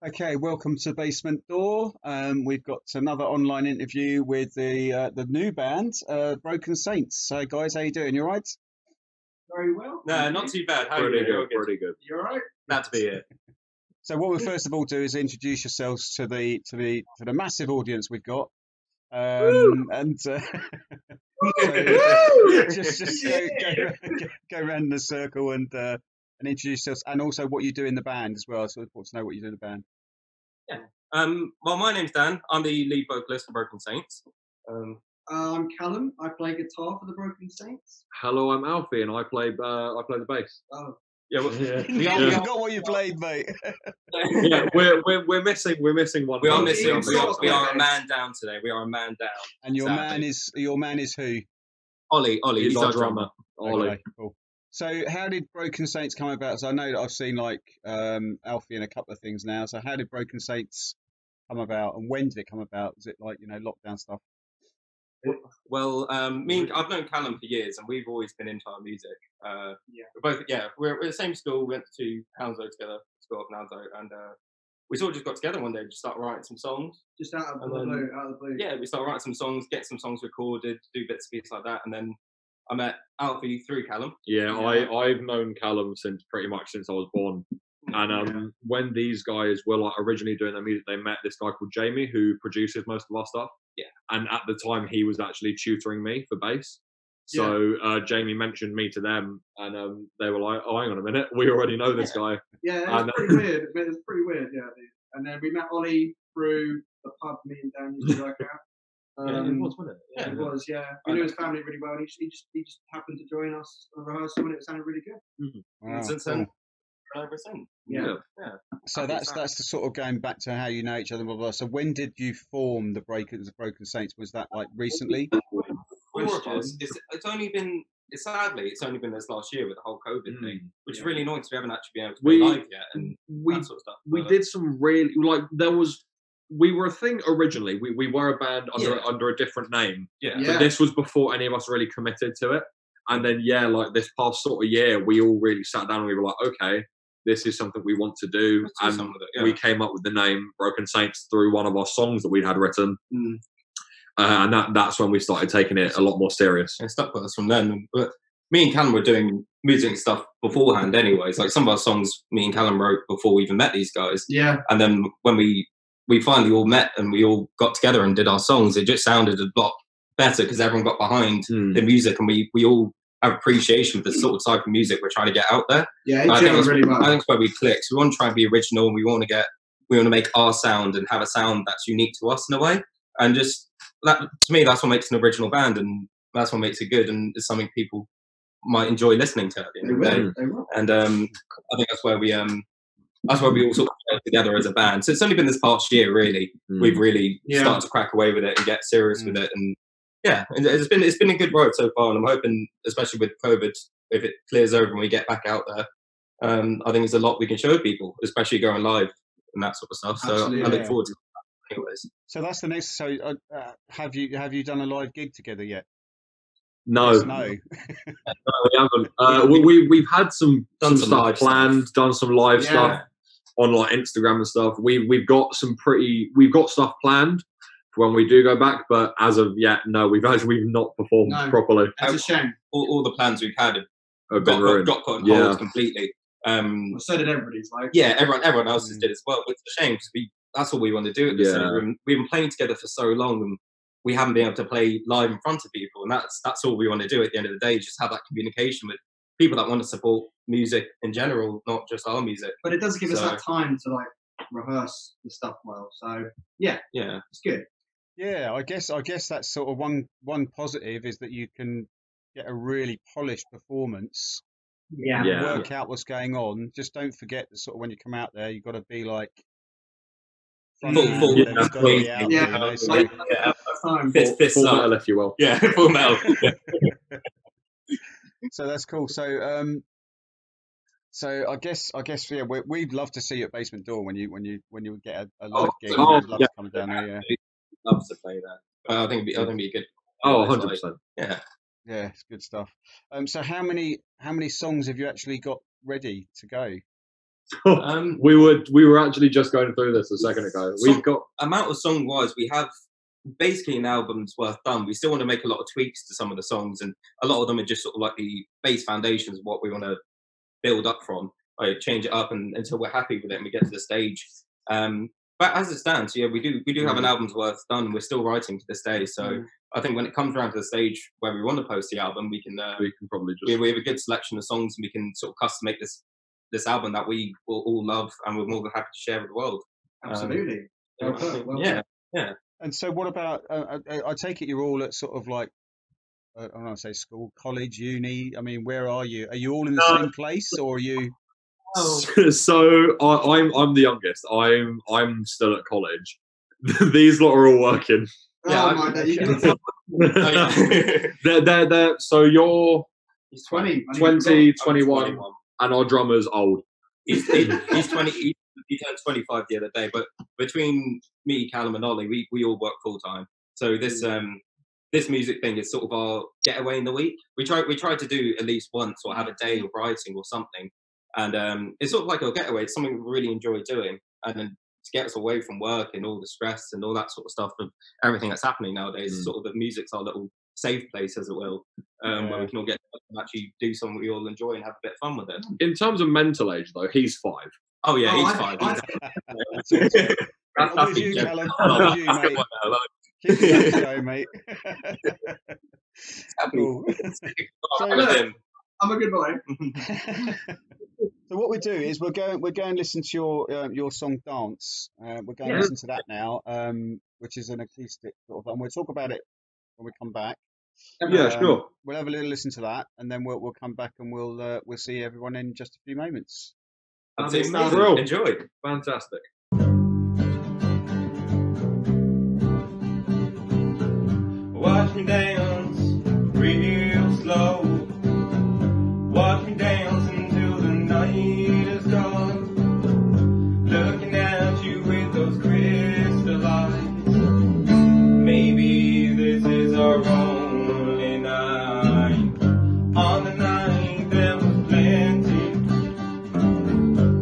Okay, welcome to Basement Door. We've got another online interview with the new band, Broken Saints. So, guys, how you doing? You all right? Very well. No, not too bad. How are you doing? Pretty good. You all right? Glad to be here. So, what we'll first of all do is introduce yourselves to the massive audience we've got, and so just go around the circle and introduce yourselves, and also what you do in the band as well. So, we want to know what you do in the band. Yeah. Well, my name's Dan. I'm the lead vocalist for Broken Saints. I'm Callum. I play guitar for the Broken Saints. Hello, I'm Alfie, and I play the bass. Oh, Yeah, well, You forgot what you played, mate. Yeah, we're missing one. we are of missing. those. We are a man down today. We are a man down. And your sadly. man is who? Ollie. He's our drummer. Ollie. Okay, cool. So how did Broken Saints come about? So I know that I've seen like Alfie in a couple of things now. So how did Broken Saints come about, and when did it come about? Was it like lockdown stuff? Well, I've known Callum for years, and we've always been into our music. We're at the same school. We went to Hounslow together, school of Hounslow, and we sort of just got together one day, and just started writing some songs. just out of the blue. Yeah, we started writing some songs, get some songs recorded, do bits and pieces like that, and then I met Alfie through Callum. Yeah, I've known Callum since I was born. And when these guys were like originally doing their music, they met this guy called Jamie who produces most of our stuff. Yeah. And at the time, he was actually tutoring me for bass. So Jamie mentioned me to them, and they were like, "Oh, hang on a minute, we already know this guy." Yeah, it was pretty weird. It was pretty weird, yeah. And then we met Ollie through the pub me and Dan used to work at. It was, wasn't it? Yeah, it was. Yeah, we knew his family really well. And he just happened to join us on a rehearsal, and it sounded really good. Wow, And since then, ever since. Yeah. So that's the sort of going back to how you know each other. Blah, blah. So when did you form the Broken Saints? Was that like recently? Four of us. Sadly, it's only been this last year with the whole COVID thing, which is really annoying because we haven't actually been able to play live yet and that sort of stuff. We did some really we were a thing originally. We were a band under a different name. Yeah. But this was before any of us really committed to it. And then like this past sort of year, we all really sat down and we were like, okay, this is something we want to do. And we came up with the name Broken Saints through one of our songs that we'd had written. And that's when we started taking it a lot more serious. And stuck with us from then. But me and Callum were doing music stuff beforehand anyways. Like some of our songs me and Callum wrote before we even met these guys. Yeah. And then when we finally all met and we all got together and did our songs, it just sounded a lot better because everyone got behind the music, and we all have appreciation for the sort of type of music we're trying to get out there. Yeah, it did really well. I think it's where we click. So we want to try and be original, and we want to make our sound and have a sound that's unique to us in a way. And just that, to me, that's what makes an original band, and that's what makes it good, and it's something people might enjoy listening to at the end of the day. They will. And I think that's where we all sort of played together as a band. So it's only been this past year, really. We've really started to crack away with it and get serious with it. And it's been a good road so far. And I'm hoping, especially with COVID, if it clears over and we get back out there, I think there's a lot we can show people, especially going live and that sort of stuff. So Absolutely, I look forward to that anyways. So that's the next. So have you done a live gig together yet? No. Yes, no. No, we haven't. We've had some stuff planned, done some live stuff on like Instagram and stuff. We've got stuff planned for when we do go back, but as of yet, no, we've not performed properly. It's a shame. All the plans we've had have got put on hold completely. Well, so did everybody's, like. Yeah, everyone else's did as well. But it's a shame because that's what we want to do at this time. We've been playing together for so long, and we haven't been able to play live in front of people, and that's all we want to do at the end of the day. Just have that communication with people that want to support music in general, not just our music. But it does give us that time to like rehearse the stuff well. So yeah, it's good. Yeah, I guess that's sort of one positive is that you can get a really polished performance. Work out what's going on. Just don't forget that sort of when you come out there, you've got to be like full metal, if you will. Yeah, full metal. So that's cool. So I guess we'd love to see you at Basement Door when you get a live gig. We'd love to come down there. Yeah, love to play that. I think it'd be good. 100%. Yeah, it's good stuff. So how many songs have you actually got ready to go? we were actually just going through this a second ago. We've got amount of song wise, we have basically an album's worth done. We still want to make a lot of tweaks to some of the songs, and a lot of them are just sort of like the base foundations of what we want to build up from. Like change it up until we're happy with it and we get to the stage. But as it stands, yeah, we do have an album's worth done. We're still writing to this day, so I think when it comes around to the stage where we want to post the album, we can probably just we have a good selection of songs, and we can sort of custom make this album that we will all love, and we're more than happy to share with the world. Absolutely. Yeah. And so, what about? I take it you're all at sort of like I don't want to say school, college, uni. I mean, where are you? Are you all in the same place, or are you? So I'm the youngest. I'm still at college. These lot are all working. Yeah, they're so you're he's 20, 21, and our drummer's old. He's 20. He turned 25 the other day. But between me, Callum, and Ollie, we all work full time. So this music thing is sort of our getaway in the week. We try to do at least once or have a day of writing or something. And it's sort of like a getaway. It's something we really enjoy doing. And then to get us away from work and all the stress and all that sort of stuff of everything that's happening nowadays, sort of the music's our little safe place, as it will, where we can all get and actually do something we all enjoy and have a bit of fun with it. In terms of mental age, though, he's 5. Oh, yeah, he's 5. That's you, Callum. That's you, mate. Keep it going, mate. Cool. I'm a good boy. So what we do is we're going to listen to your song Dance. We're going to listen to that now, which is an acoustic sort of, and we'll talk about it when we come back. Yeah, sure. We'll have a little listen to that, and then we'll come back and we'll see everyone in just a few moments. Enjoy. Fantastic. Watch me dance real slow. Watch me dance until the night is gone. Looking at you with those crystal eyes. Maybe this is our only night. On the night there was plenty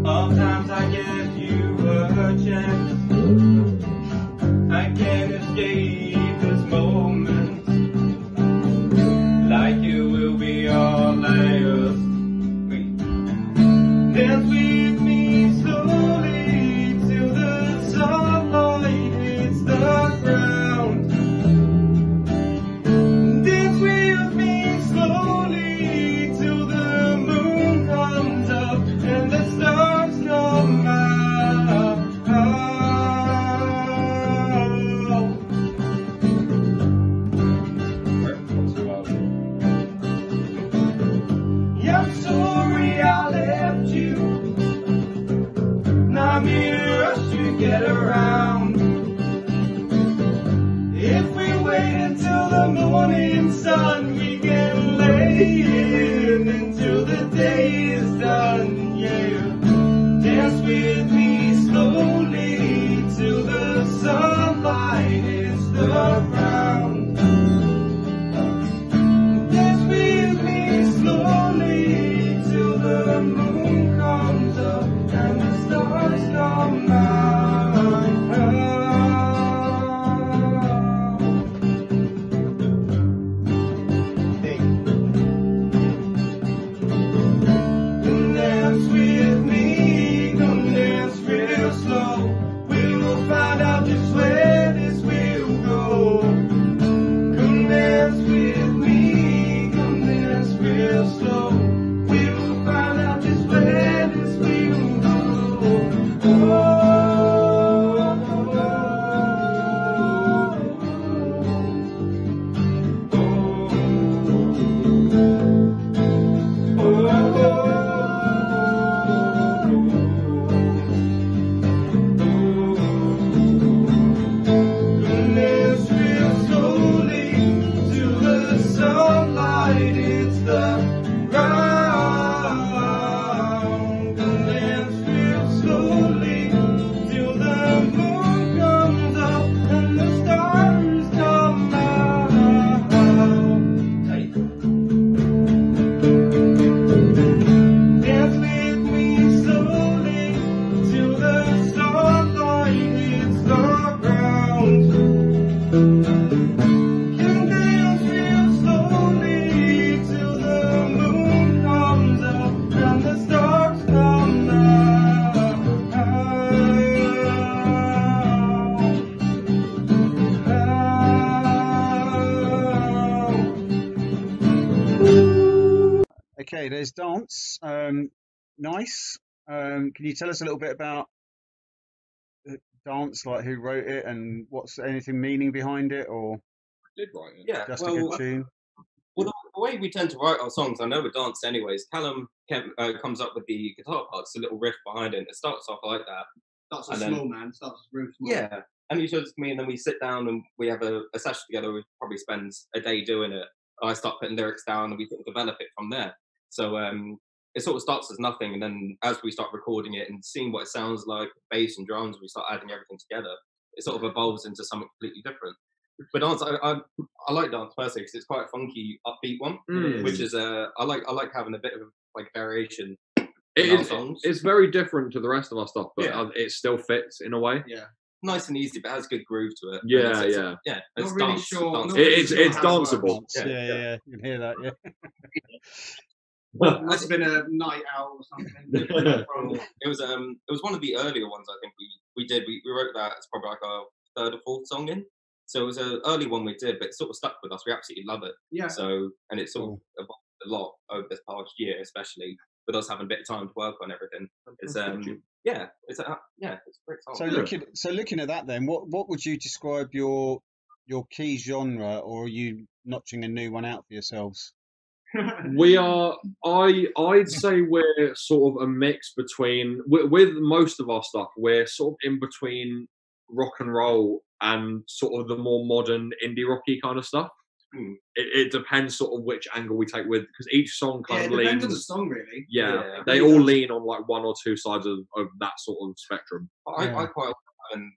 of times I gave you a chance. I can't escape this moment, like it will be our last. Dance with me slowly till the sunlight hits the ground. Dance with me slowly till the moon comes up and the stars come out. I'm sorry I left you. Now I'm here, rush to get around. If we wait until the morning sun, we can lay in until the day is done. Yeah, dance with me slowly till the sunlight hits the ground. Dance with me slowly till the moon comes up and the stars come out. Hey. Okay, there's dance. Nice. Can you tell us a little bit about dance, like who wrote it and what's anything meaning behind it, or Did write it. Yeah, just a good tune? Well, the way we tend to write our songs, I know with dance anyways, Callum comes up with the guitar parts, a little riff behind it. It starts off like that. Starts off small, man. Starts real small. Yeah, and he shows it to me, and then we sit down and we have a session together. We probably spends a day doing it. I start putting lyrics down, and we sort of develop it from there. So it sort of starts as nothing, and then as we start recording it and seeing what it sounds like, bass and drums, we start adding everything together. It sort of evolves into something completely different. But dance, I like dance personally because it's quite a funky, upbeat one, which is I like having a bit of like variation. It's very different to the rest of our stuff, but it still fits in a way. Yeah, nice and easy, but has good groove to it. Yeah. It's not really dance, sure. dance. It's danceable. Yeah. You can hear that. Yeah. Must have been a night out or something. It was one of the earlier ones I think we did. We wrote that as probably like our third or fourth song in. So it was an early one we did, but it sort of stuck with us. We absolutely love it. Yeah. So, and it's sort of evolved a lot over this past year, especially with us having a bit of time to work on everything. It's it's a great song. So looking at that, then, what would you describe your key genre, or are you notching a new one out for yourselves? We are. I'd say we're sort of a mix between. With most of our stuff, we're sort of in between rock and roll and sort of the more modern indie rocky kind of stuff. It depends sort of which angle we take with, because each song kind of leans. Depends on the song, really. Yeah, they all lean on like one or two sides of that sort of spectrum. I quite like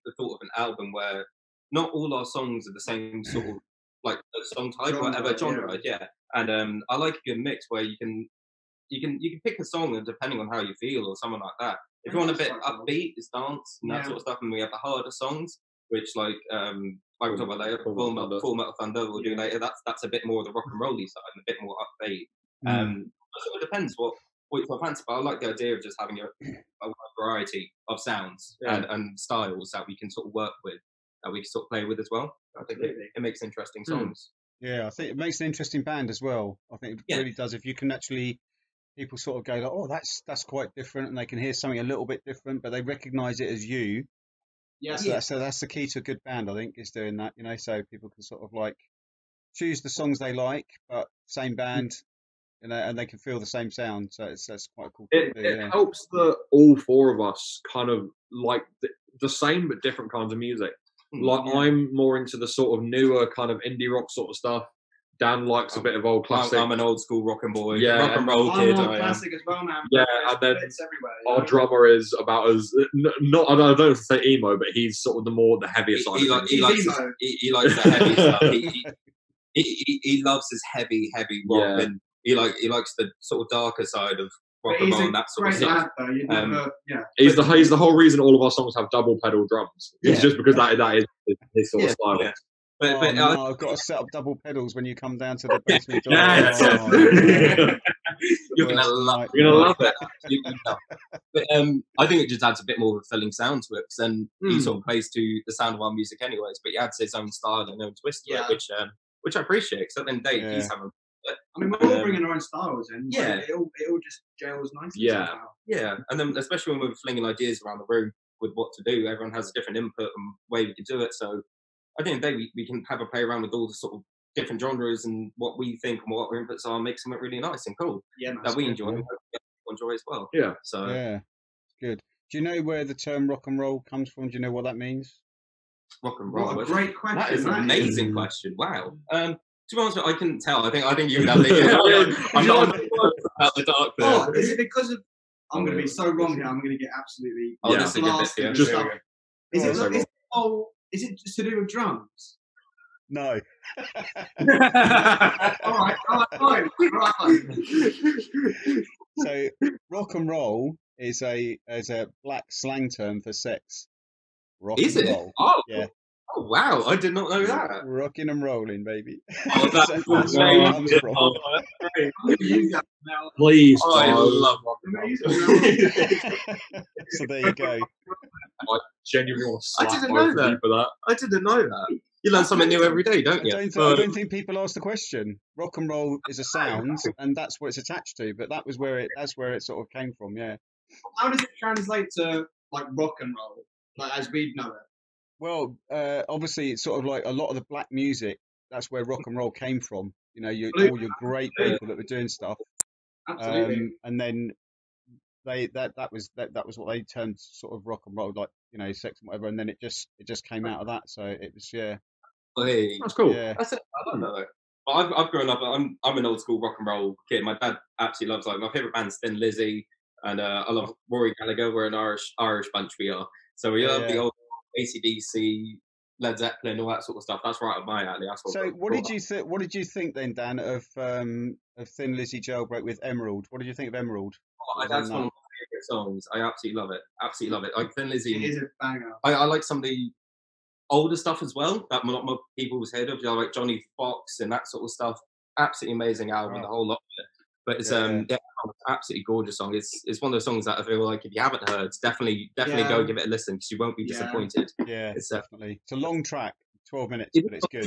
the thought of an album where not all our songs are the same sort of like song type, genre. Yeah. And I like a good mix where you can pick a song and depending on how you feel or something like that. If you want a bit upbeat, it's dance and that sort of stuff, and we have the harder songs, which like we'll talk about later, Full Metal Thunder we'll do later. That's a bit more of the rock and rolly side and a bit more upbeat. So it depends what you fancy, but I like the idea of just having a variety of sounds and styles that we can sort of work with, that we can sort of play with as well. I think it makes interesting songs. Yeah, I think it makes an interesting band as well. I think it really does. If you can actually, people sort of go like, oh, that's quite different, and they can hear something a little bit different, but they recognise it as you. So that's the key to a good band, I think, is doing that. So people can sort of like choose the songs they like, but same band, and they can feel the same sound. So that's quite cool. It helps that all four of us kind of like the same but different kinds of music. I'm more into the sort of newer kind of indie rock sort of stuff. Dan likes a bit of old classic. I'm an old school rock and boy, rock and roll kid. I'm classic as well, man. Yeah, and then our drummer is about as not. I don't know if to say emo, but he's sort of the heavier side. He likes the heavy stuff. He loves his heavy rock, and he likes the sort of darker side of rock and roll and that sort of stuff. He's the whole reason all of our songs have double pedal drums. It's just because that is his sort of style. Yeah. But I've got to set up double pedals when you come down to the basement door. You're gonna love it. But I think it just adds a bit more of a filling sound to it, because then he sort of plays to the sound of our music anyways, but he adds his own style and own twist to it, which I appreciate, because at the end of the day, he's having. I mean, we're all bringing our own styles in. Yeah, it all just gels nicely. Yeah, and then especially when we're flinging ideas around the room with what to do, everyone has a different input and way we can do it. So I think we can have a play around with all the sort of different genres and what we think and what our inputs are, make something really nice and cool that we enjoy and enjoy as well. Yeah. So good. Do you know where the term rock and roll comes from? Do you know what that means? Rock and roll. What a great question. That is an amazing question. Wow. To be honest, I couldn't tell. I think you would have the. I'm not about the dark there. Oh, is it because of? I'm going to be so wrong here. I'm going to get absolutely. This is a good bit. Is it just to do with drums? No. All right, fine. So, rock and roll is a black slang term for sex. Rock is and it? Roll. Oh, yeah. Oh wow! I did not know that. Rocking and rolling, baby. Oh, that's Please, I love rock and roll. So there you go. I genuinely want to slap I didn't know that. For that. I didn't know that. You learn something new every day, don't you? I don't think people ask the question. Rock and roll is a sound, and that's what it's attached to. But that's where it sort of came from. Yeah. How does it translate to like rock and roll, like as we know it? Well, obviously, it's sort of like a lot of the black music. That's where rock and roll came from. You know, all your great people that were doing stuff. Absolutely. And then that was what they termed sort of rock and roll, like, you know, sex and whatever. And then it just came out of that. So it was, yeah. Hey, That's cool. Yeah. I don't know. But I've grown up. I'm an old school rock and roll kid. My dad absolutely loves, like, my favorite band's Thin Lizzy, and I love Rory Gallagher. We're an Irish bunch. We are. So we love the old AC/DC, Led Zeppelin, all that sort of stuff. That's right up my alley. That's So what did you think? What did you think then, Dan, of Thin Lizzy Jailbreak with Emerald? What did you think of Emerald? That's one of my favorite songs. I absolutely love it. Absolutely love it. Like Thin Lizzy. It is a banger. I like some of the older stuff as well that not more people was heard of, you know, like Johnny Fox and that sort of stuff. Absolutely amazing album, the whole lot of it. But it's absolutely gorgeous song. It's one of those songs that I feel like if you haven't heard, definitely go give it a listen because you won't be disappointed. Yeah, it's definitely. It's a long track, 12 minutes, but it's good.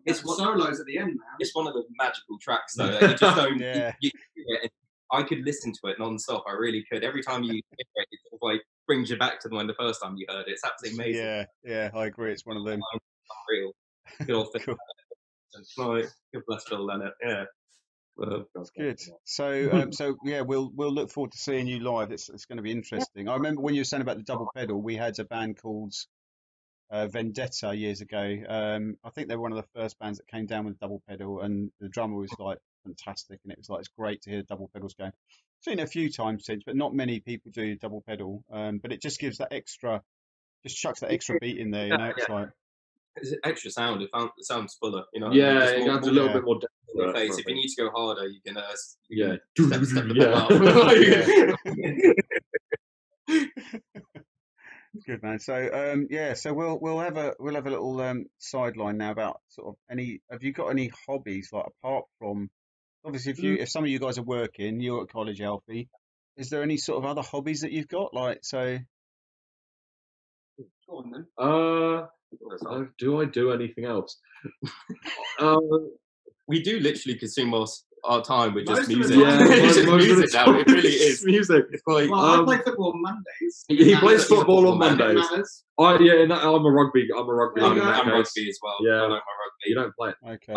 It's solos at the end, man. It's one of the magical tracks though. That you just don't. I could listen to it non-stop. I really could. Every time you hear it, it sort of like brings you back to the first time you heard it. It's absolutely amazing. Yeah, I agree. It's one of them. Unreal. Good old Phil. Good bless Phil Leonard. Yeah. That's good. So yeah, we'll look forward to seeing you live. It's going to be interesting. I remember when you were saying about the double pedal, we had a band called Vendetta years ago. I think they were one of the first bands that came down with a double pedal, and the drummer was like fantastic, and it was like it's great to hear double pedals going. I've seen it a few times since, but not many people do double pedal. But it just gives that extra, just chucks that extra beat in there. You know, it's like. It's an extra sound. It sounds fuller, you know. Yeah, it adds a little bit more depth to your face. If you need to go harder, you can. Step Good, man. So so we'll have a little sideline now about sort of have you got any hobbies, like apart from obviously if some of you guys are working, you're at college, Alfie, is there any sort of other hobbies that you've got, like so? Go on then. Do I do anything else? We do literally consume our time with just music. Music now. It really is music. It's like, I play football on Mondays. He plays football on Mondays. I'm a rugby. I'm rugby as well. Yeah, I like my rugby. You don't play it. Okay.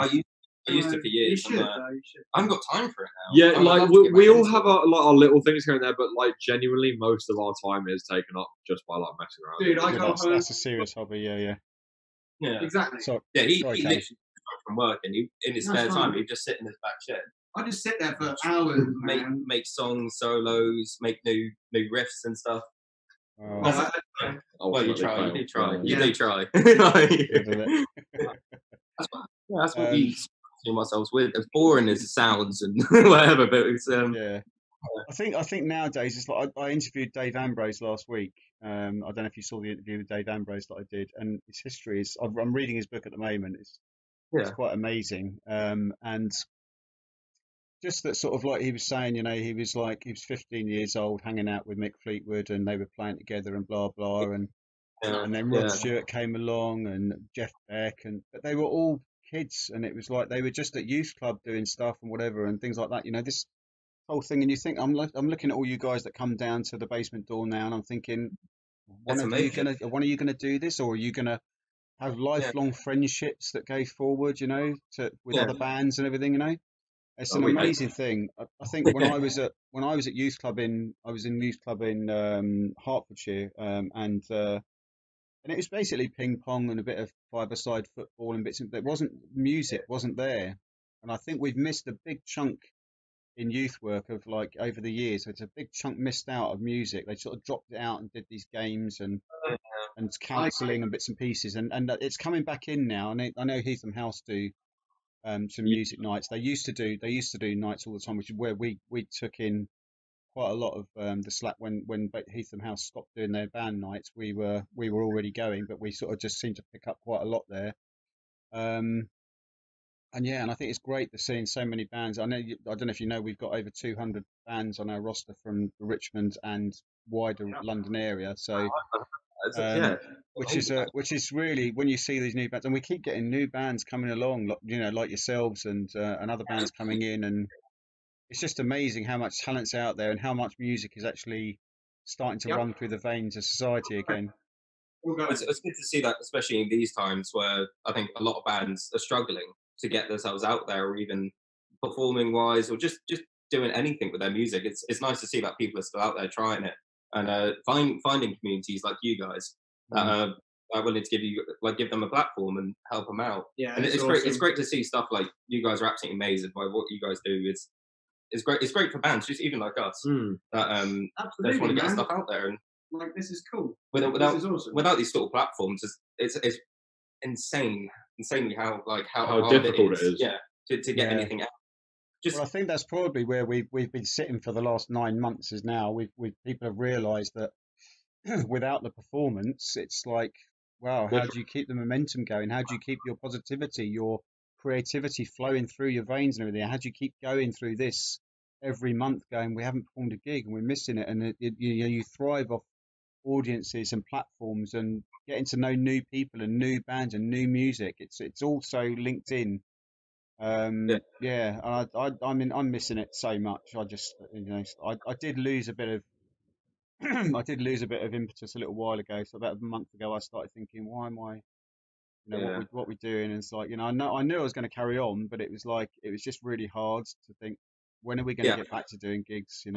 I used to for years. You should. I haven't got time for it now. Yeah, like we all have our little things here and there, but like genuinely, most of our time is taken up just by like messing around. Dude, I go home. That's a serious hobby. Yeah, exactly. He literally comes from work and in his spare time he'd just sit in his back shed. I just sit there for hours, make songs, solos, make new riffs and stuff. Well, you do try. That's what we see ourselves with. As boring as it sounds and whatever, but it's I think nowadays it's like I interviewed Dave Ambrose last week. I don't know if you saw the interview with Dave Ambrose that I did, and his history is I'm reading his book at the moment. It's quite amazing, and just that sort of like he was saying, you know, he was 15 years old, hanging out with Mick Fleetwood, and they were playing together and blah blah, and then Rod Stewart came along and Jeff Beck, but they were all kids, and it was like they were just at youth club doing stuff and whatever and things like that. You know, this whole thing, and you think I'm looking at all you guys that come down to the basement door now, and I'm thinking, when are you gonna do this, or are you gonna have lifelong friendships that go forward, you know, with other bands and everything, you know? It's an amazing thing. I think when I was at youth club in Hertfordshire, and it was basically ping pong and a bit of five-a-side football and bits. There wasn't music, wasn't there, and I think we've missed a big chunk in youth work of like over the years. It's a big chunk missed out of music. They sort of dropped it out and did these games and counselling and bits and pieces, and it's coming back in now. And I know Heatham House do some music nights. They used to do nights all the time, which is where we took in quite a lot of the slack when Heatham House stopped doing their band nights. We were already going, but we sort of just seemed to pick up quite a lot there. And I think it's great to seeing so many bands. I don't know if you know, we've got over 200 bands on our roster from the Richmond and wider London area. So which is really when you see these new bands, and we keep getting new bands coming along, like yourselves and other bands coming in, and it's just amazing how much talent's out there and how much music is actually starting to run through the veins of society again. It's good to see that, especially in these times where I think a lot of bands are struggling to get themselves out there, or even performing wise, or just doing anything with their music. It's nice to see that people are still out there trying it, and finding communities like you guys that are willing to give them a platform and help them out. Yeah, and it's awesome. great. It's great to see stuff like you guys are absolutely amazing by what you guys do. It's great. It's great for bands, just even like us, that just want to get stuff out there. And like, this is cool. Without, this is awesome. Without these sort of platforms, it's insanely how difficult it is. Yeah, to get anything out. Well, I think that's probably where we've been sitting for the last 9 months. Is now people have realised that without the performance, it's like, wow, how do you keep the momentum going? How do you keep your positivity, your creativity flowing through your veins and everything? How do you keep going through this every month, going, we haven't performed a gig and we're missing it? And you thrive off audiences and platforms and getting to know new people and new bands and new music. It's all so linked in. I'm missing it so much. I just, I did lose a bit of I did lose a bit of impetus a little while ago. So about a month ago, I started thinking, why am I, what we're doing? And it's like, I knew I was going to carry on, but it was just really hard to think, when are we going to get back to doing gigs? So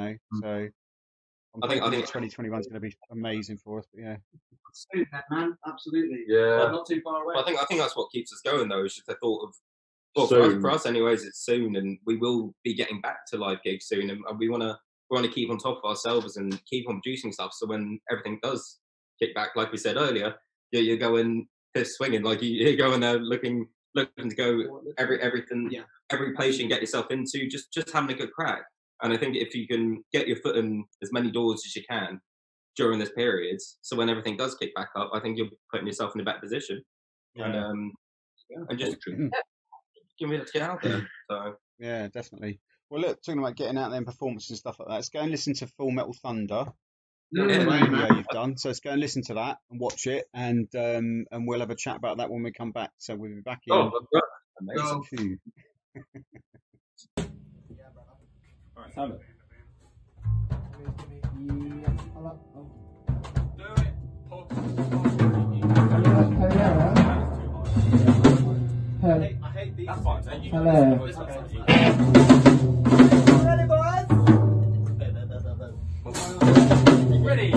I think 2021 is going to be amazing for us. But yeah, soon, man, absolutely. Yeah, not too far away. But I think that's what keeps us going, though. Is just the thought of, well, for us anyways, it's soon, and we will be getting back to live gigs soon, and we want to keep on top of ourselves and keep on producing stuff. So when everything does kick back, like we said earlier, you're going fist swinging, like you're going there looking to go every place you can get yourself into, just having a good crack. And I think if you can get your foot in as many doors as you can during this period, so when everything does kick back up, I think you're putting yourself in a better position. Yeah. And just get out there. So yeah, definitely. Well, look, talking about getting out there and performances and stuff like that, let's go and listen to Full Metal Thunder. Video you've done, so let's go and listen to that and watch it, and we'll have a chat about that when we come back. So we'll be back in. Amazing. Alright, have it. I hate these. That's fine. Hello. Ready, boys? Ready.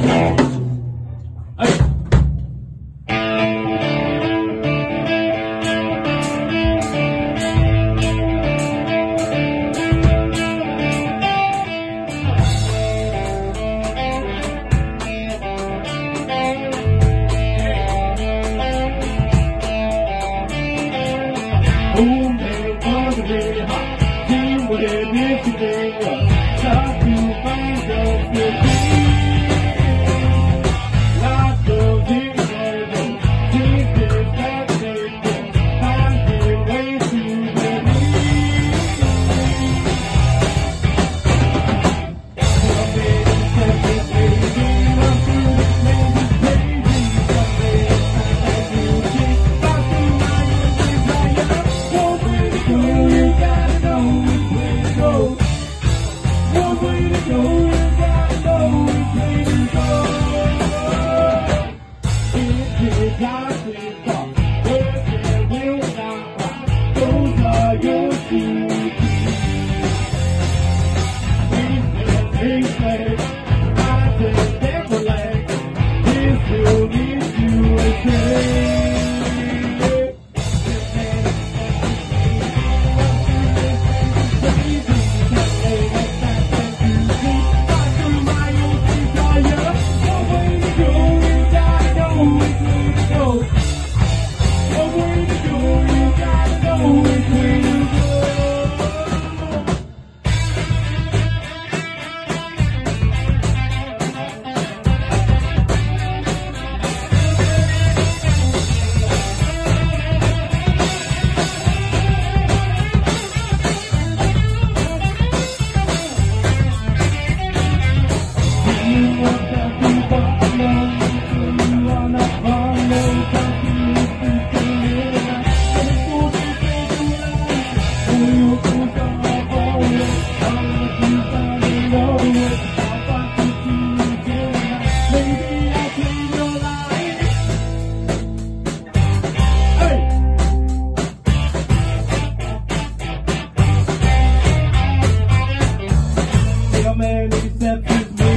man accepted me.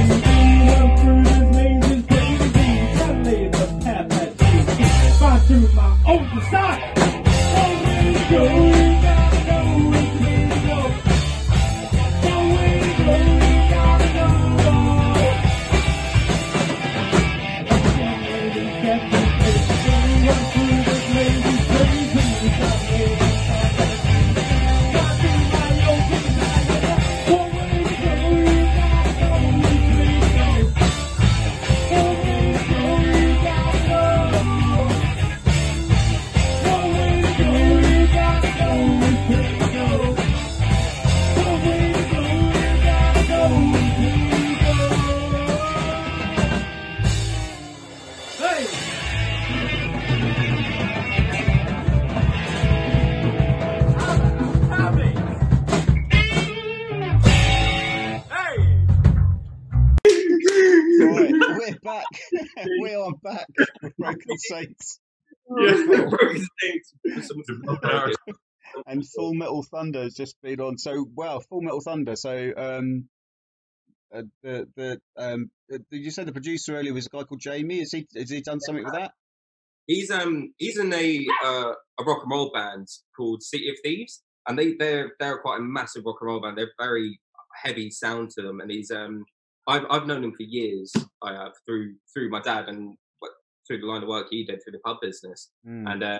Run through this maze crazy. I laid the path that she find through my own desire. We're back. We are back with Broken Saints. Broken Saints. And Full Metal Thunder has just been on. So, Full Metal Thunder. So, you said the producer earlier was a guy called Jamie. Has he done something with that? He's in a rock and roll band called City of Thieves, and they're quite a massive rock and roll band. They're very heavy sound to them, and he's I've known him for years. I have through my dad and through the line of work he did through the pub business, and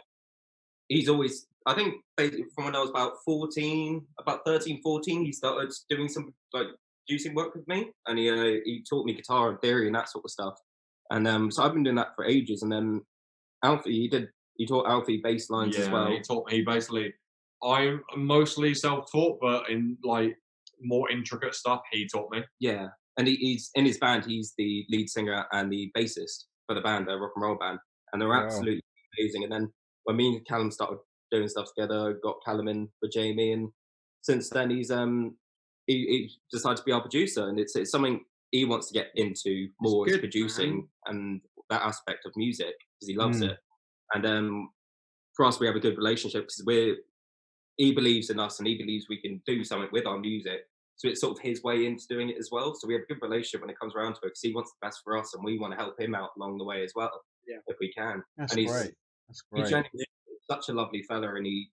he's always, I think, basically from when I was about 13, 14, he started doing some like producing work with me, and he taught me guitar and theory and that sort of stuff, and so I've been doing that for ages. And then Alfie, he taught Alfie bass lines as well. He taught me basically. I'm mostly self-taught, but in like more intricate stuff, he taught me. Yeah, and he's in his band. He's the lead singer and the bassist for the band, their rock and roll band, and they're absolutely amazing. And then when me and Callum started doing stuff together, got Callum in for Jamie, and since then he decided to be our producer, and it's something he wants to get into more, is producing and that aspect of music, because he loves it. And for us, we have a good relationship because he believes in us and he believes we can do something with our music. So it's sort of his way into doing it as well. So we have a good relationship when it comes around to it, because he wants the best for us and we want to help him out along the way as well, if we can. That's and great. That's great. He's genuinely such a lovely fella, and he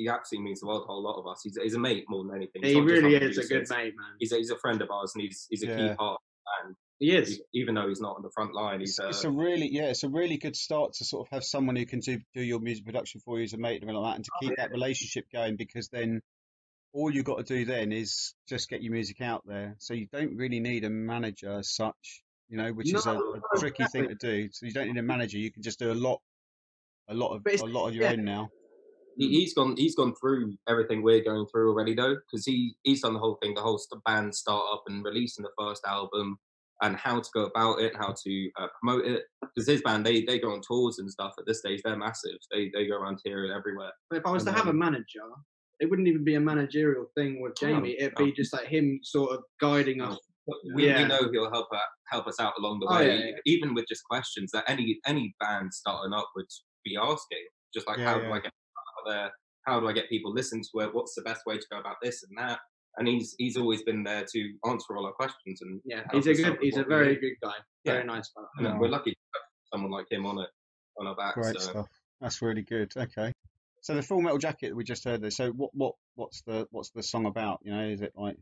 absolutely means the world to a whole lot of us. He's a mate more than anything. He really is a good mate, man. He's a friend of ours, and he's a key part of the band. He is, even though he's not on the front line. It's a really good start to sort of have someone who can do your music production for you as a mate and all that, and to keep that relationship going, because then all you've got to do then is just get your music out there. So you don't really need a manager as such, which is a tricky thing to do. So you don't need a manager. You can just do a lot of your own now. He's gone through everything we're going through already, though, because he's done the whole thing, the whole band start up and releasing the first album, and how to go about it, how to promote it. Because his band, they go on tours and stuff at this stage. They're massive. They go around here and everywhere. But if I was to have a manager, it wouldn't even be a managerial thing with Jamie. It'd be just like him sort of guiding us. We know he'll help us out along the way, even with just questions that any band starting up would be asking. Just like, how do I get out there? How do I get people listening to it? What's the best way to go about this and that? And he's always been there to answer all our questions. And he's a very good guy. Very nice guy. And we're lucky to have someone like him on our back. Great stuff. That's really good. Okay. So the Full Metal Jacket that we just heard there. So what's the song about? Is it like?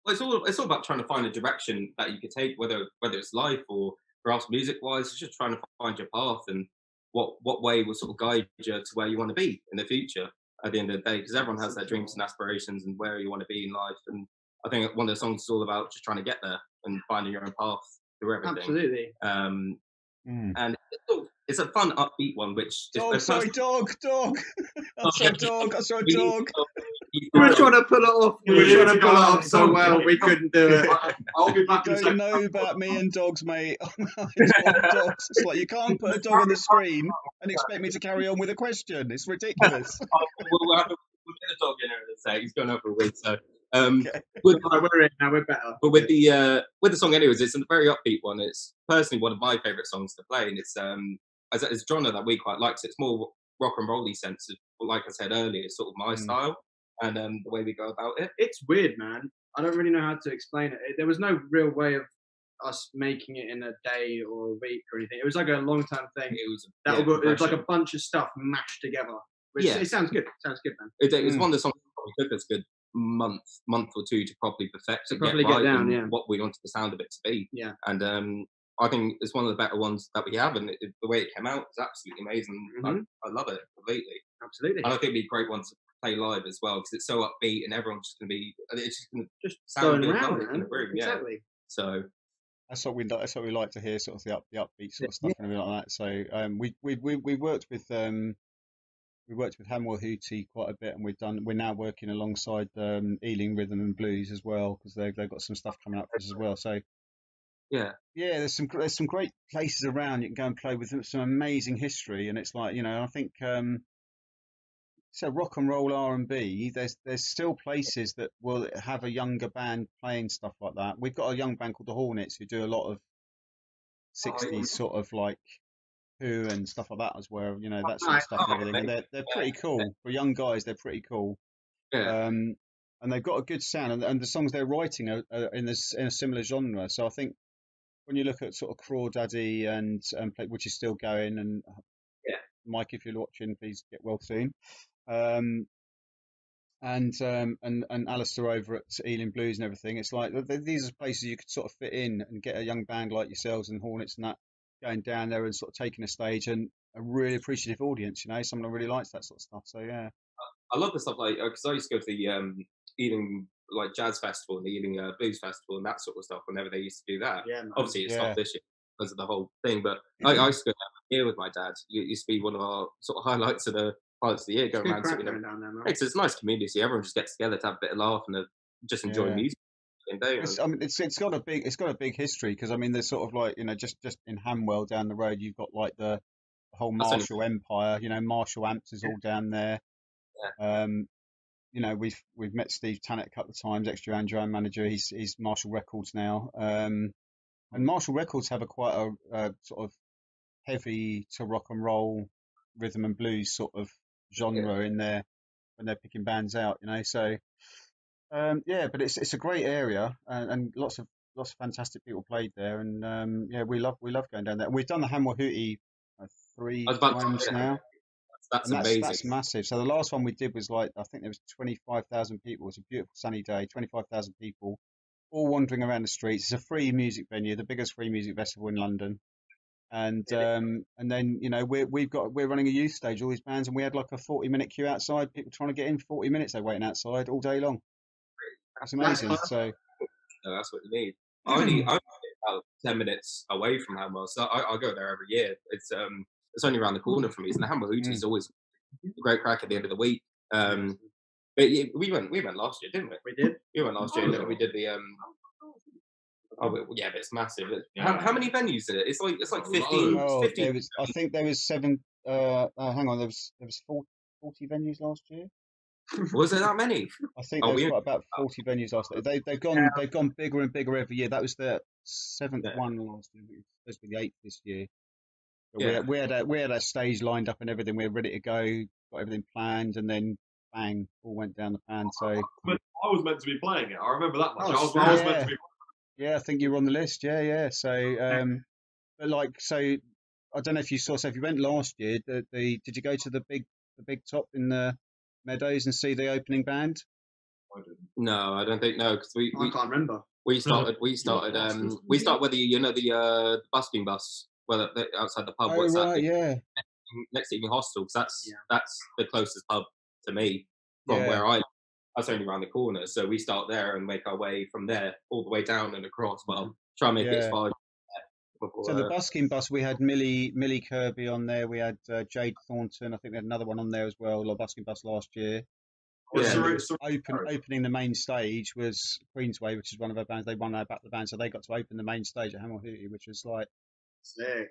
Well, it's all about trying to find a direction that you could take, whether it's life or for us music wise. It's just trying to find your path and what way will sort of guide you to where you want to be in the future at the end of the day, because everyone has their dreams and aspirations and where you want to be in life. And I think one of the songs is all about just trying to get there and finding your own path through everything. Absolutely. And it's a fun, upbeat one, which... Dog! I saw a dog! We were trying to pull it off. We were trying to pull it off so well, we couldn't do it. I'll be back in a Don't second. know about me and dogs, mate. Dogs. It's like, you can't put a dog on the screen and expect me to carry on with a question. It's ridiculous. We'll get a dog in here in a sec. He's going over a week, so... we're in now, we're better. But with the song anyways, it's a very upbeat one. It's personally one of my favourite songs to play, and it's a genre that we quite like. So it's more rock and rolly sense of, like I said earlier, it's sort of my style and the way we go about it. It's weird, man. I don't really know how to explain it. There was no real way of us making it in a day or a week or anything. It was like a long-term thing. It was like a bunch of stuff mashed together. Which, it sounds good. It sounds good, man. It was one of the songs that probably took us a good month or two to properly perfect it, get down, what we wanted the sound of it to be. Yeah. And I think it's one of the better ones that we have, and the way it came out is absolutely amazing. I love it completely. Absolutely. And I think it'd be a great one to play live as well, because it's so upbeat and everyone's just going to be, it's just going to sound good around in the room. Exactly. Yeah. So that's what we like to hear, sort of the upbeat sort of stuff and everything like that. So we worked with Hamwell Hootie quite a bit, and we're now working alongside Ealing Rhythm and Blues as well, because they've got some stuff coming up for us as well. So yeah, there's some great places around you can go and play with some amazing history, and it's like, I think so rock and roll R&B, there's still places that will have a younger band playing stuff like that. We've got a young band called the Hornets who do a lot of 60s sort of like Who and stuff like that as well, that sort of stuff and everything. And they're pretty cool. For young guys, they're pretty cool. Yeah. And they've got a good sound, and the songs they're writing are in a similar genre. So I think when you look at sort of Crawdaddy and which is still going, and Mike, if you're watching, please get well soon. And Alistair over at Ealing Blues and everything. It's like these are places you could sort of fit in and get a young band like yourselves and Hornets and that going down there and sort of taking a stage, and a really appreciative audience. Someone who really likes that sort of stuff. So yeah, I love the stuff like, because I used to go to the Ealing like jazz festival and the Ealing blues festival and that sort of stuff whenever they used to do that. Yeah, man. Obviously it stopped this year because of the whole thing, but I used to go down here with my dad. It used to be one of our sort of highlights of the year, going around. It's a nice community. Everyone just gets together to have a bit of laugh and just enjoy music. It's got a big history, because there's sort of like just in Hamwell down the road you've got like the whole Marshall Empire. Marshall Amps is all down there. We've met Steve Tannett a couple of times, ex Duran Duran manager. He's Marshall Records now, and Marshall Records have quite a sort of heavy to rock and roll, rhythm and blues sort of genre in there when they're picking bands out. So. But it's a great area, and lots of fantastic people played there, and we love going down there. And we've done the Hamwell Hootie 3 times now. That's amazing. That's massive. So the last one we did was I think there was 25,000 people. It was a beautiful sunny day, 25,000 people, all wandering around the streets. It's a free music venue, the biggest free music festival in London. And then we're running a youth stage, all these bands, and we had like a 40-minute queue outside. People trying to get in, 40 minutes they're waiting outside all day long. That's amazing. So that's what you need. I only live about 10 minutes away from Hamwell, so I go there every year. It's only around the corner from me, and the Hamwell Hootie is always a great crack at the end of the week. But we went last year, didn't we? We did. We went last year, and we did the but it's massive. How many venues is it? It's like 15. 15. I think there was 7. Hang on, there was 40 venues last year. Was there that many? I think there was about 40 venues last year. They've gone bigger and bigger every year. That was the 7th one last year. It's supposed to be the 8th this year. We had a stage lined up and everything. We were ready to go, got everything planned, and then bang, all went down the pan. So I was meant to be playing it. I remember that much. I was meant to be. Yeah, I think you were on the list. Yeah. So, but I don't know if you saw. So if you went last year, did you go to the big top in the Meadows and see the opening band? No, I don't think because I can't remember. We started where the busking bus, outside the pub. Oh, right, next to Evening Hostel, because that's the closest pub to me from where I live. That's only around the corner, so we start there and make our way from there all the way down and across. Well, try and make it as far. So the busking bus, we had Millie Kirby on there. We had Jade Thornton. I think we had another one on there as well. The busking bus last year. Opening the main stage was Queensway, which is one of our bands. They won our Back the Band, so they got to open the main stage at Hamwell Hootie, which was like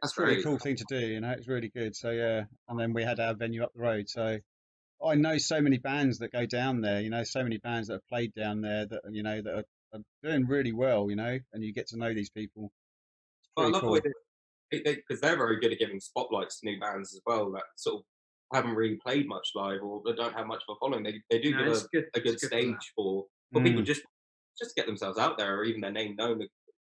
that's a really cool thing to do. It's really good. So and then we had our venue up the road. So I know so many bands that go down there. So many bands that have played down there that that are doing really well. And you get to know these people. I love the way because they're very good at giving spotlights to new bands as well that sort of haven't really played much live or they don't have much of a following. They do give a good stage for people just just to get themselves out there, or even their name known,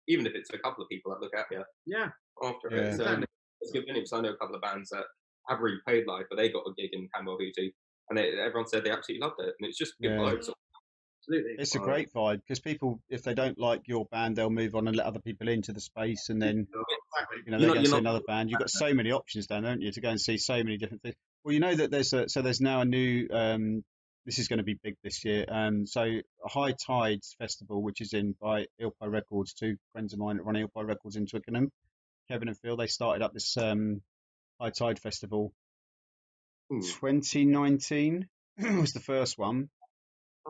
even if it's a couple of people that look at you. Yeah. After Yeah. it, so it's good venues. I know a couple of bands that have really played live, but they got a gig in Camberwell Hootie, and everyone said they absolutely loved it, and it's just good vibes. Absolutely. It's a great vibe because people, if they don't like your band, they'll move on and let other people into the space, and then you know they go and see another band. You've got so many options down, don't you, to go and see so many different things. Well, you know that there's now a new. This is going to be big this year. So a High Tides Festival, which is in by Ilpo Records, two friends of mine that run Ilpo Records in Twickenham, Kevin and Phil. They started up this High Tide Festival. 2019 was the first one.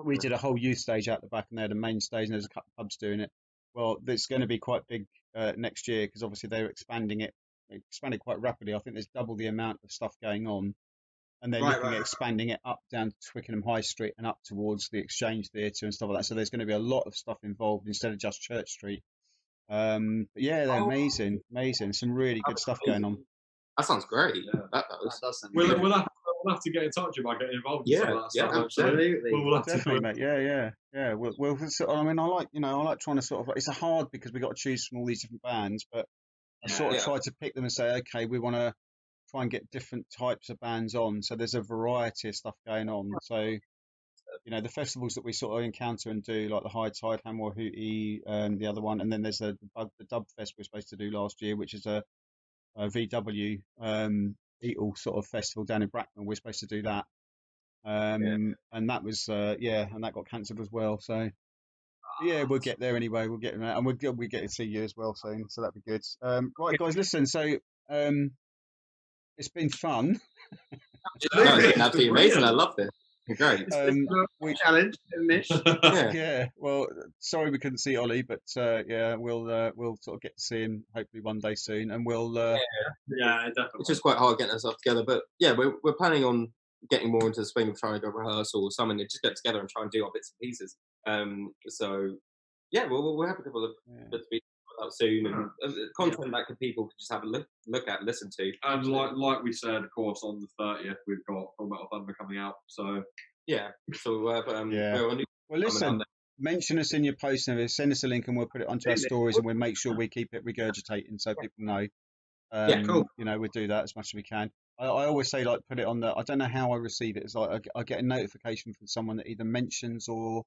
We did a whole youth stage out the back, and they had a main stage, and there's a couple of pubs doing it. Well, it's going to be quite big next year because obviously they're expanding it. They expanded quite rapidly. I think there's double the amount of stuff going on, and they're looking at expanding it up down to Twickenham High Street and up towards the Exchange Theatre and stuff like that. So there's going to be a lot of stuff involved instead of just Church Street. But yeah, they're amazing. Some really good stuff going on. That sounds great. Yeah. That does sound we'll have to get in touch about getting involved in some of that stuff. Absolutely. We'll Definitely, mate. Yeah. We'll I mean, I like trying to sort of. It's hard because we got to choose from all these different bands, but I sort of try to pick them and say, okay, we want to try and get different types of bands on. So there's a variety of stuff going on. So, you know, the festivals that we sort of encounter and do, like the High Tide, Hamwell Hootie, the other one, and then there's the Dub Fest we're supposed to do last year, which is a VW Beatle sort of festival down in Bracknell. We're supposed to do that, and that was and that got cancelled as well. So yeah, we'll get there anyway. We'll get there, and we'll get to see you as well soon. So that'd be good. Right, guys, listen. So it's been fun. it's been absolutely amazing. I loved it. Great. We challenge, Mish. Yeah. Well, sorry we couldn't see Ollie, but we'll sort of get to see him hopefully one day soon, and we'll. Definitely. It's just quite hard getting ourselves together, but yeah, we're planning on getting more into the swing of trying to go rehearsal or something, and just get together and try and do our bits and pieces. So yeah, we'll have a couple of bits to be out soon, and content that people could just have a look at, listen to. And like we said, of course, on the 30th we've got Full Metal Thunder coming out. So yeah, so well, listen. Mention us in your post and send us a link, and we'll put it onto our stories, and we'll make sure we keep it regurgitating so people know. Cool. You know, we'll do that as much as we can. I always say, like, put it on I don't know how I receive it. It's like I get a notification from someone that either mentions or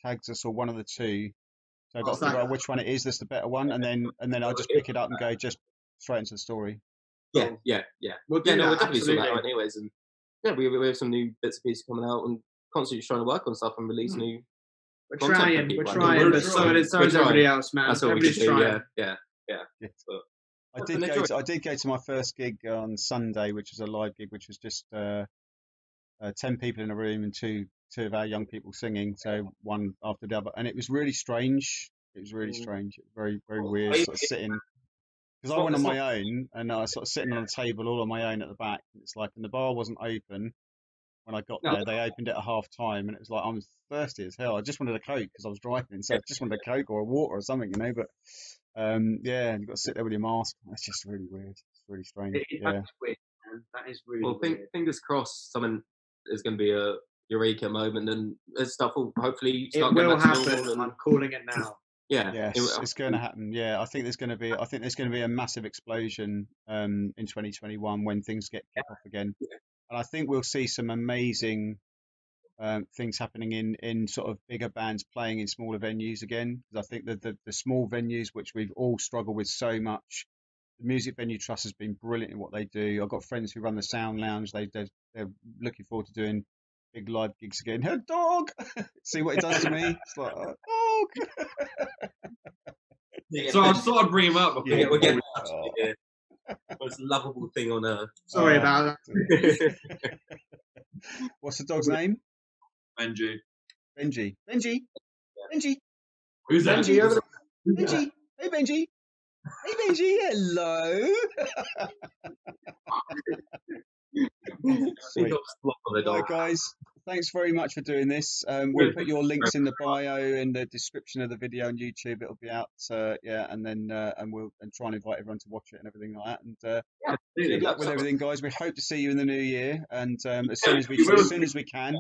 tags us, or one of the two. So I've got to figure out which one it is. That's the better one, and then I'll just pick it up and go just straight into the story. Yeah. We'll definitely sort that out anyways. And yeah, we have some new bits and pieces coming out, and constantly trying to work on stuff and release new. We're trying, but so is everybody else, man. That's what Everybody's we trying. Yeah. So, I did go to my first gig on Sunday, which was a live gig, which was just 10 people in a room and two of our young people singing, so one after the other, and it was really strange. It was really strange. It was very, very weird, sort of sitting, because I went on my own, and I was sort of sitting on a table all on my own at the back. It's like, and the bar wasn't open when I got there. They opened it at half time, and it was like, I'm thirsty as hell. I just wanted a Coke because I was driving, so I just wanted a Coke or a water or something, you know. But you've got to sit there with your mask. That's just really weird. It's really strange. That is weird, man. That is really weird. Fingers crossed, something is going to be a eureka moment, and stuff will hopefully start going back to happen. normal. And I'm calling it now. Yes, it's going to happen. Yeah, I think there's going to be a massive explosion in 2021 when things get kicked off again, and I think we'll see some amazing things happening in sort of bigger bands playing in smaller venues again. Because I think that the small venues, which we've all struggled with so much, the Music Venue Trust has been brilliant in what they do. I've got friends who run the Sound Lounge. They're looking forward to doing big live gigs again. Her dog, see what it does to me. It's like, dog. So I thought I'd bring him up. We're getting the most lovable thing on earth. Sorry about that. What's the dog's name? Benji. Benji. Who's that? Benji. Hey, Benji. Hey, Benji. Hello. Right, guys. Thanks very much for doing this. We'll put your links in the bio in the description of the video on YouTube. It'll be out, and then we'll try and invite everyone to watch it and everything like that. And good luck with everything, guys. We hope to see you in the new year, and as soon as we can,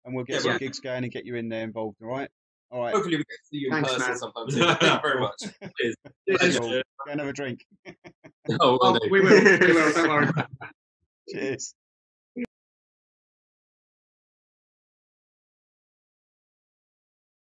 and we'll get some gigs going and get you in there involved. All right. All right. Hopefully we get to see you in Thanks, person man. sometime soon. Thank you very much. Cheers. Pleasure. Go and have a drink. Oh, We will. Don't worry. Cheers.